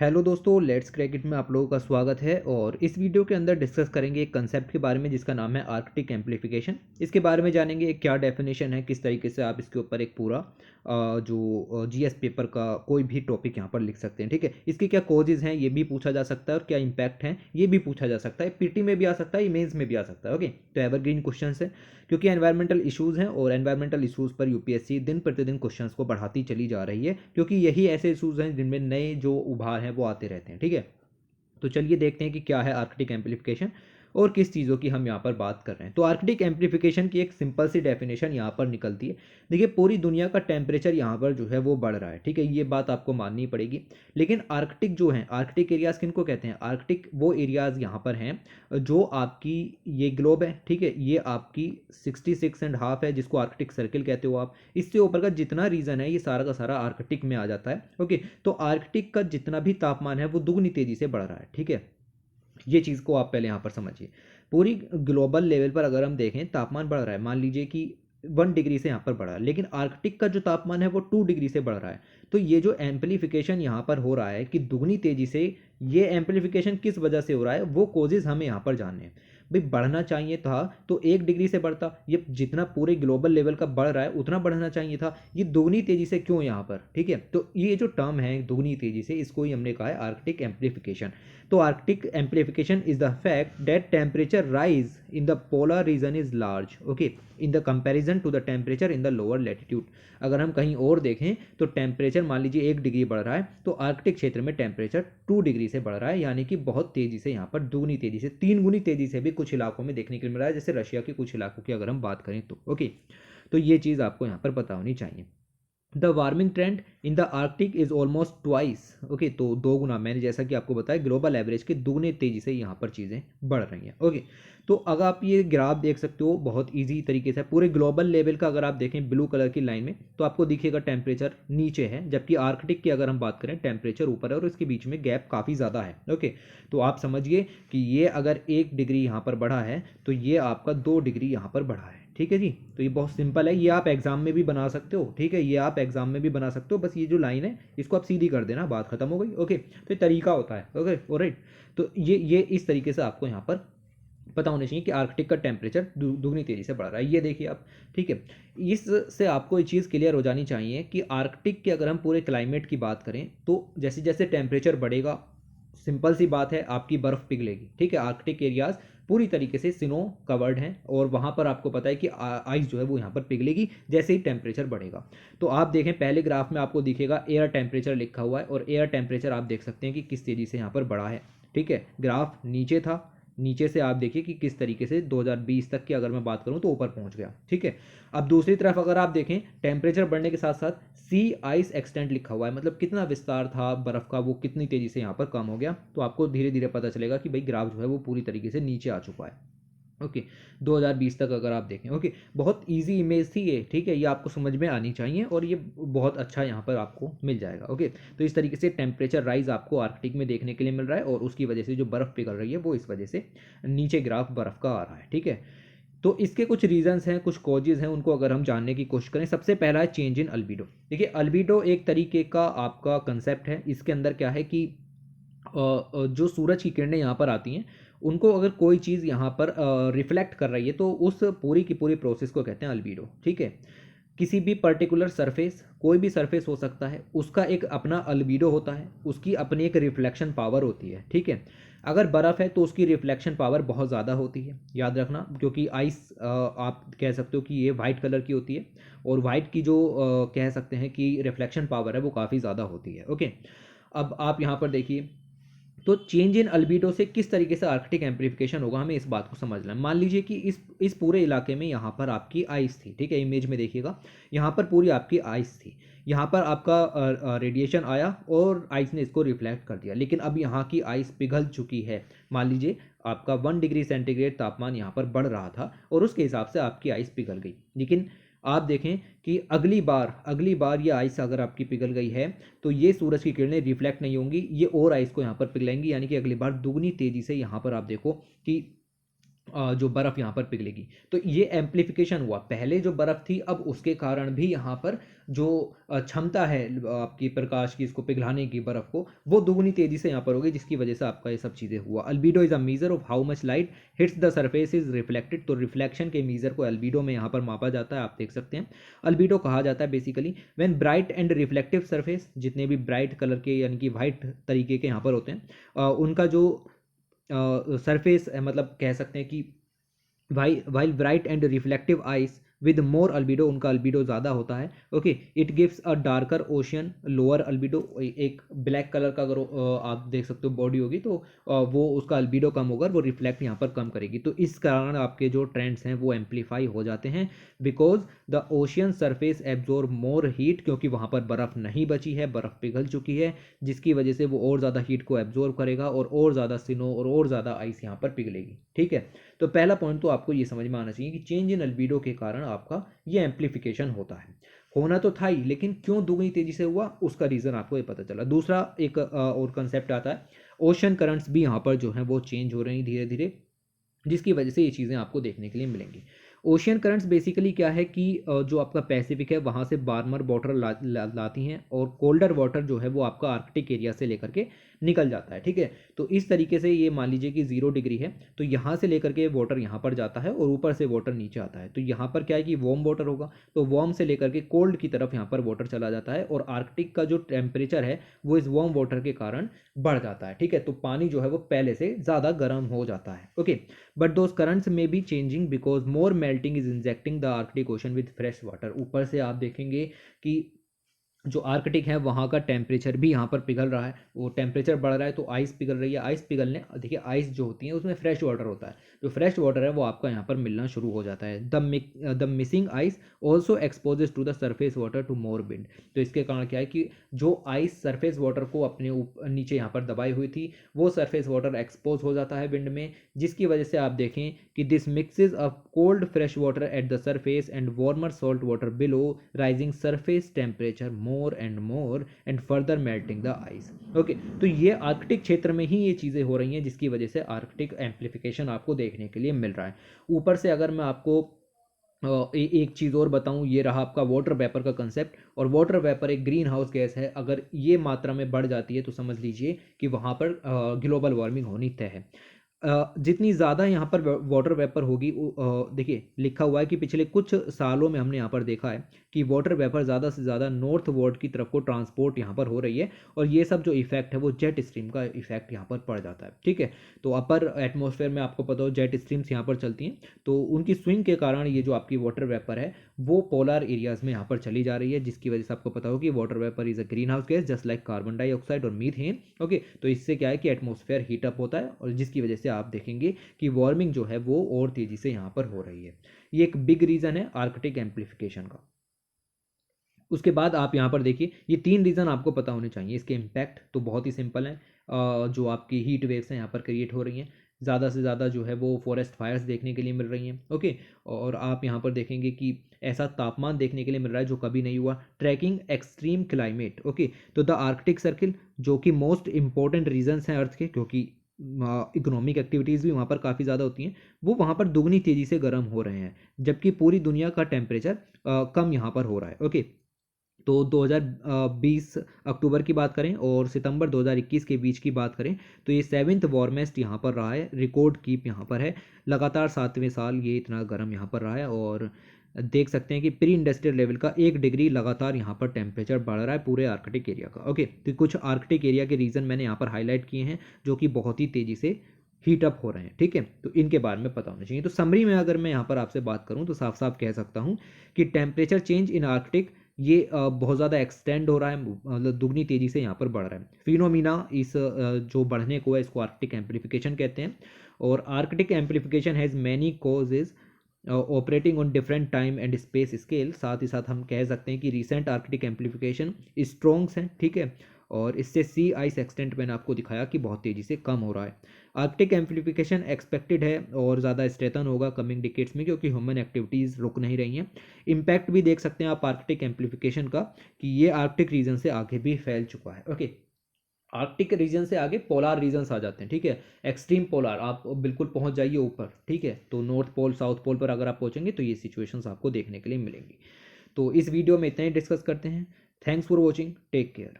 Hello दोस्तों, let's क्रैकेट में आप लोगों का स्वागत है। और इस वीडियो के अंदर डिस्कस करेंगे एक कंसेप्ट के बारे में जिसका नाम है आर्कटिक एम्प्लीफिकेशन। इसके बारे में जानेंगे क्या डेफिनेशन है, किस तरीके से आप इसके ऊपर एक पूरा जो जीएस पेपर का कोई भी टॉपिक यहाँ पर लिख सकते हैं। ठीक है, इसकी क्या कॉजेज़ हैं ये भी पूछा जा सकता है और क्या इम्पैक्ट हैं ये भी पूछा जा सकता है। पीटी में भी आ सकता है, मेंस में भी आ सकता है। ओके, तो एवरग्रीन क्वेश्चन है क्योंकि एनवायरमेंटल इश्यूज़ हैं और एनवायरमेंटल इश्यूज़ पर यूपीएससी दिन प्रतिदिन क्वेश्चंस को बढ़ाती चली जा रही है क्योंकि यही ऐसे इश्यूज़ हैं जिनमें नए जो उभार हैं वो आते रहते हैं। ठीक है, तो चलिए देखते हैं कि क्या है आर्कटिक एम्प्लीफिकेशन और किस चीज़ों की हम यहाँ पर बात कर रहे हैं। तो आर्कटिक एम्प्लीफिकेशन की एक सिंपल सी डेफिनेशन यहाँ पर निकलती है। देखिए, पूरी दुनिया का टेम्परेचर यहाँ पर जो है वो बढ़ रहा है। ठीक है, ये बात आपको माननी पड़ेगी। लेकिन आर्कटिक जो है, आर्कटिक एरियाज़ किनको कहते हैं? आर्कटिक वो एरियाज़ यहाँ पर हैं जो आपकी ये ग्लोब है। ठीक है, ये आपकी 66.5 है जिसको आर्कटिक सर्किल कहते हो आप। इससे ऊपर का जितना रीजन है ये सारा का सारा आर्कटिक में आ जाता है। ओके, तो आर्कटिक का जितना भी तापमान है वो दुगनी तेजी से बढ़ रहा है। ठीक है, ये चीज़ को आप पहले यहाँ पर समझिए। पूरी ग्लोबल लेवल पर अगर हम देखें तापमान बढ़ रहा है, मान लीजिए कि 1 डिग्री से यहाँ पर बढ़ा है, लेकिन आर्कटिक का जो तापमान है वो 2 डिग्री से बढ़ रहा है। तो ये जो एम्प्लीफिकेशन यहाँ पर हो रहा है कि दुगनी तेजी से, ये एम्प्लीफिकेशन किस वजह से हो रहा है वो कोजेज हमें यहाँ पर जानने हैं। भाई, बढ़ना चाहिए था तो 1 डिग्री से बढ़ता, ये जितना पूरे ग्लोबल लेवल का बढ़ रहा है उतना बढ़ना चाहिए था, ये दुगनी तेजी से क्यों यहाँ पर? ठीक है, तो ये जो टर्म है दुगनी तेजी से, इसको ही हमने कहा है आर्कटिक एम्प्लीफिकेशन। तो Arctic amplification is the fact that temperature rise in the polar region is large, okay, in the comparison to the temperature in the lower latitude. अगर हम कहीं और देखें तो टेम्परेचर मान लीजिए 1 डिग्री बढ़ रहा है तो आर्कटिक क्षेत्र में टेम्परेचर 2 डिग्री से बढ़ रहा है, यानी कि बहुत तेजी से, यहाँ पर दुगनी तेजी से, 3 गुनी तेजी से भी कुछ इलाकों में देखने को मिल रहा है, जैसे रशिया के कुछ इलाकों की अगर हम बात करें तो। ओके, तो ये चीज़ आपको यहाँ पर पता होनी चाहिए। The warming trend in the Arctic is almost twice, okay, तो 2 गुना, मैंने जैसा कि आपको बताया ग्लोबल एवरेज के दुगने तेजी से यहाँ पर चीज़ें बढ़ रही हैं। ओके, तो अगर आप ये ग्राफ देख सकते हो बहुत इजी तरीके से, पूरे ग्लोबल लेवल का अगर आप देखें ब्लू कलर की लाइन में तो आपको दिखेगा टेम्परेचर नीचे है, जबकि आर्कटिक की अगर हम बात करें टेम्परेचर ऊपर है और इसके बीच में गैप काफ़ी ज़्यादा है। ओके, तो आप समझिए कि ये अगर 1 डिग्री यहाँ पर बढ़ा है तो ये आपका 2 डिग्री यहाँ पर बढ़ा है। ठीक है जी, तो ये बहुत सिंपल है, ये आप एग्जाम में भी बना सकते हो। ठीक है, ये आप एग्जाम में भी बना सकते हो, बस ये जो लाइन है इसको आप सीधी कर देना, बात खत्म हो गई। ओके, तो ये तरीका होता है। ओके, ऑलराइट, तो ये इस तरीके से आपको यहाँ पर पता होना चाहिए कि आर्कटिक का टेम्परेचर दुगनी तेजी से बढ़ रहा है। ये देखिए आप। ठीक है, इससे आपको ये चीज़ क्लियर हो जानी चाहिए कि आर्कटिक के अगर हम पूरे क्लाइमेट की बात करें तो जैसे जैसे टेम्परेचर बढ़ेगा, सिंपल सी बात है, आपकी बर्फ़ पिघलेगी। ठीक है, आर्कटिक एरियाज पूरी तरीके से स्नो कवर्ड हैं और वहाँ पर आपको पता है कि आइस जो है वो यहाँ पर पिघलेगी जैसे ही टेम्परेचर बढ़ेगा। तो आप देखें पहले ग्राफ में आपको दिखेगा एयर टेम्परेचर लिखा हुआ है और एयर टेम्परेचर आप देख सकते हैं कि किस तेज़ी से यहाँ पर बढ़ा है। ठीक है, ग्राफ नीचे था, नीचे से आप देखिए कि किस तरीके से 2020 तक की अगर मैं बात करूं तो ऊपर पहुंच गया। ठीक है, अब दूसरी तरफ अगर आप देखें टेम्परेचर बढ़ने के साथ साथ सी आइस एक्सटेंट लिखा हुआ है, मतलब कितना विस्तार था बर्फ का वो कितनी तेजी से यहाँ पर कम हो गया। तो आपको धीरे धीरे पता चलेगा कि भाई ग्राफ जो है वो पूरी तरीके से नीचे आ चुका है। ओके, 2020 तक अगर आप देखें। ओके, बहुत इजी इमेज थी ये। ठीक है, ये आपको समझ में आनी चाहिए और ये बहुत अच्छा यहाँ पर आपको मिल जाएगा। ओके, तो इस तरीके से टेम्परेचर राइज आपको आर्कटिक में देखने के लिए मिल रहा है और उसकी वजह से जो बर्फ़ पिघल रही है वो इस वजह से नीचे ग्राफ बर्फ़ का आ रहा है। ठीक है, तो इसके कुछ रीजंस हैं, कुछ कॉजेज हैं, उनको अगर हम जानने की कोशिश करें, सबसे पहला है चेंज इन अल्बीडो। देखिए, अल्बीडो एक तरीके का आपका कंसेप्ट है। इसके अंदर क्या है कि जो सूरज की किरणें यहाँ पर आती हैं उनको अगर कोई चीज़ यहाँ पर रिफ्लेक्ट कर रही है तो उस पूरी की पूरी प्रोसेस को कहते हैं अल्बीडो। ठीक है, किसी भी पर्टिकुलर सरफेस, कोई भी सरफेस हो सकता है, उसका एक अपना अल्बीडो होता है, उसकी अपनी एक रिफ्लेक्शन पावर होती है। ठीक है, अगर बर्फ़ है तो उसकी रिफ्लेक्शन पावर बहुत ज़्यादा होती है, याद रखना, क्योंकि आइस आप कह सकते हो कि ये वाइट कलर की होती है और वाइट की जो कह सकते हैं कि रिफ्लेक्शन पावर है वो काफ़ी ज़्यादा होती है। ओके, अब आप यहाँ पर देखिए, तो चेंज इन अल्बीडो से किस तरीके से आर्कटिक एम्प्लीफिकेशन होगा हमें इस बात को समझना है। मान लीजिए कि इस पूरे इलाके में यहाँ पर आपकी आइस थी। ठीक है, इमेज में देखिएगा, यहाँ पर पूरी आपकी आइस थी, यहाँ पर आपका रेडिएशन आया और आइस ने इसको रिफ्लेक्ट कर दिया, लेकिन अब यहाँ की आइस पिघल चुकी है। मान लीजिए आपका 1 डिग्री सेंटीग्रेड तापमान यहाँ पर बढ़ रहा था और उसके हिसाब से आपकी आइस पिघल गई, लेकिन आप देखें कि अगली बार ये आइस अगर आपकी पिघल गई है तो ये सूरज की किरणें रिफ्लेक्ट नहीं होंगी, ये और आइस को यहाँ पर पिघलाएंगी, यानी कि अगली बार दुगनी तेजी से यहाँ पर आप देखो कि जो बर्फ़ यहाँ पर पिघलेगी। तो ये एम्प्लीफिकेशन हुआ, पहले जो बर्फ़ थी अब उसके कारण भी यहाँ पर जो क्षमता है आपकी प्रकाश की इसको पिघलाने की बर्फ़ को, वो दुगनी तेज़ी से यहाँ पर होगी, जिसकी वजह से आपका ये सब चीज़ें हुआ। Albedo is a measure of how much light hits the surface is reflected. तो रिफ्लेक्शन के मेजर को अल्बीडो में यहाँ पर मापा जाता है, आप देख सकते हैं। अल्बीडो कहा जाता है basically when bright and reflective surface, जितने भी ब्राइट कलर के यानी कि वाइट तरीके के यहाँ पर होते हैं, उनका जो सरफेस मतलब कह सकते हैं कि while bright and reflective ice with more albedo, उनका अल्बीडो ज़्यादा होता है। Okay, it gives a darker ocean lower albedo. एक ब्लैक कलर का अगर आप देख सकते हो बॉडी होगी तो वो उसका अल्बीडो कम होगा, वो रिफ्लेक्ट यहाँ पर कम करेगी। तो इस कारण आपके जो ट्रेंड्स हैं वो एम्पलीफाई हो जाते हैं, because the ocean surface absorb more heat, क्योंकि वहाँ पर बर्फ़ नहीं बची है, बर्फ़ पिघल चुकी है, जिसकी वजह से वो और ज़्यादा हीट को एब्जॉर्ब करेगा और ज़्यादा स्नो और ज़्यादा आइस यहाँ पर पिघलेगी। ठीक है, तो पहला पॉइंट तो आपको ये समझ में आना चाहिए कि चेंज इन अल्बीडो के कारण आपका ये एम्प्लीफिकेशन होता है। होना तो था ही, लेकिन क्यों दुगनी तेजी से हुआ उसका रीज़न आपको ये पता चला। दूसरा एक और कंसेप्ट आता है, ओशन करंट्स भी यहाँ पर जो है वो चेंज हो रही हैं धीरे धीरे, जिसकी वजह से ये चीज़ें आपको देखने के लिए मिलेंगी। ओशियन करंट्स बेसिकली क्या है कि जो आपका पैसिफिक है वहाँ से वार्मर वाटर लाती हैं, और कोल्डर वाटर जो है वो आपका आर्कटिक एरिया से लेकर के निकल जाता है। ठीक है, तो इस तरीके से ये मान लीजिए कि 0 डिग्री है, तो यहाँ से लेकर के वाटर यहाँ पर जाता है और ऊपर से वाटर नीचे आता है। तो यहाँ पर क्या है कि वार्म वाटर होगा, तो वार्म से लेकर के कोल्ड की तरफ यहाँ पर वाटर चला जाता है, और आर्कटिक का जो टेम्परेचर है वो इस वार्म वाटर के कारण बढ़ जाता है। ठीक है, तो पानी जो है वो पहले से ज़्यादा गर्म हो जाता है। ओके, बट दोज करंट्स में be changing because more melting is injecting the Arctic ocean with fresh water. ऊपर से आप देखेंगे कि जो आर्कटिक है वहाँ का टेम्परेचर भी यहाँ पर पिघल रहा है, वो टेम्परेचर बढ़ रहा है तो आइस पिघल रही है। आइस पिघलने, देखिए आइस जो होती है उसमें फ्रेश वाटर होता है, जो फ्रेश वाटर है वो आपका यहाँ पर मिलना शुरू हो जाता है। The missing ice also exposes to the surface water to more wind. तो इसके कारण क्या है कि जो आइस सरफेस वाटर को अपने नीचे यहाँ पर दबाई हुई थी, वो सरफेस वाटर एक्सपोज हो जाता है विंड में, जिसकी वजह से आप देखें कि this mixes a cold fresh water at the surface and warmer salt water below, rising surface temperature more and further melting the ice. Okay, तो ये आर्कटिक क्षेत्र में ही ये चीज़ें हो रही हैं, जिसकी वजह से आर्कटिक एम्प्लीफिकेशन आपको देखने के लिए मिल रहा है। ऊपर से अगर मैं आपको एक चीज़ और बताऊं, ये रहा आपका वाटर वेपर का कंसेप्ट। और वाटर वेपर एक ग्रीन हाउस गैस है, अगर ये मात्रा में बढ़ जाती है तो समझ लीजिए कि वहाँ पर ग्लोबल वार्मिंग होनी तय है। जितनी ज़्यादा यहाँ पर वाटर वेपर होगी, देखिए लिखा हुआ है कि पिछले कुछ सालों में हमने यहाँ पर देखा है कि वाटर वेपर ज़्यादा से ज़्यादा नॉर्थ वर्ड की तरफ को ट्रांसपोर्ट यहाँ पर हो रही है, और ये सब जो इफेक्ट है वो जेट स्ट्रीम का इफेक्ट यहाँ पर पड़ जाता है। ठीक है, तो अपर एटमॉस्फेयर में आपको पता हो जेट स्ट्रीम्स यहाँ पर चलती हैं, तो उनकी स्विंग के कारण ये जो आपकी वाटर वेपर है वो पोलर एरियाज़ में यहाँ पर चली जा रही है, जिसकी वजह से आपको पता हो कि water vapour is a green house gas just like carbon dioxide और मीथेन। ओके, तो इससे क्या है कि एटमॉस्फेयर हीटअप होता है, और जिसकी वजह से आप देखेंगे कि वार्मिंग जो है वो और तेज़ी से यहाँ पर हो रही है। ये एक बिग रीज़न है आर्कटिक एम्प्लीफिकेशन का। उसके बाद आप यहाँ पर देखिए, ये 3 रीज़न आपको पता होने चाहिए। इसके इम्पैक्ट तो बहुत ही सिंपल है, जो आपकी हीट वेव्स हैं यहाँ पर क्रिएट हो रही हैं, ज़्यादा से ज़्यादा जो है वो फॉरेस्ट फायर्स देखने के लिए मिल रही हैं। ओके, और आप यहाँ पर देखेंगे कि ऐसा तापमान देखने के लिए मिल रहा है जो कभी नहीं हुआ। Tracking extreme climate. ओके, तो द आर्कटिक सर्किल, जो कि मोस्ट इंपॉर्टेंट रीजन्स हैं अर्थ के, क्योंकि इकोनॉमिक एक्टिविटीज़ भी वहाँ पर काफ़ी ज़्यादा होती हैं, वो वहाँ पर दुगनी तेज़ी से गर्म हो रहे हैं, जबकि पूरी दुनिया का टेम्परेचर कम यहाँ पर हो रहा है। ओके, तो 2020 अक्टूबर की बात करें और सितंबर 2021 के बीच की बात करें तो ये 7th वार्मेस्ट यहाँ पर रहा है, रिकॉर्ड कीप यहाँ पर है। लगातार 7वें साल ये इतना गर्म यहाँ पर रहा है, और देख सकते हैं कि प्री इंडस्ट्रियल लेवल का 1 डिग्री लगातार यहाँ पर टेम्परेचर बढ़ रहा है पूरे आर्कटिक एरिया का। ओके, तो कुछ आर्कटिक एरिया के रीज़न मैंने यहाँ पर हाईलाइट किए हैं जो कि बहुत ही तेज़ी से हीटअप हो रहे हैं। ठीक है, तो इनके बारे में पता होना चाहिए। तो समरी में अगर मैं यहाँ पर आपसे बात करूँ तो साफ साफ कह सकता हूँ कि टेम्परेचर चेंज इन आर्कटिक ये बहुत ज़्यादा एक्सटेंड हो रहा है, मतलब दुगनी तेज़ी से यहाँ पर बढ़ रहा है। फिनोमिना इस जो बढ़ने को है इसको आर्कटिक एम्प्लीफिकेशन कहते हैं, और Arctic amplification has many causes operating on different time and space scale. साथ ही साथ हम कह सकते हैं कि रिसेंट आर्कटिक एम्प्लीफिकेशन स्ट्रॉन्ग्स हैं। ठीक है, और इससे सी आइस एक्सटेंट मैंने आपको दिखाया कि बहुत तेज़ी से कम हो रहा है। आर्कटिक एम्प्लीफिकेशन एक्सपेक्टेड है और ज़्यादा स्ट्रेथन होगा कमिंग डिकेट्स में, क्योंकि ह्यूमन एक्टिविटीज़ रुक नहीं रही हैं। इम्पैक्ट भी देख सकते हैं आप आर्कटिक एम्प्लीफिकेशन का कि ये आर्कटिक रीजन से आगे भी फैल चुका है। ओके, आर्कटिक रीजन से आगे पोलार रीजन्स आ जाते हैं, ठीक है। एक्सट्रीम पोलार आप बिल्कुल पहुंच जाइए ऊपर, ठीक है। तो नॉर्थ पोल साउथ पोल पर अगर आप पहुंचेंगे तो ये सिचुएशंस आपको देखने के लिए मिलेंगी। तो इस वीडियो में इतना ही डिस्कस करते हैं। Thanks for watching, take care.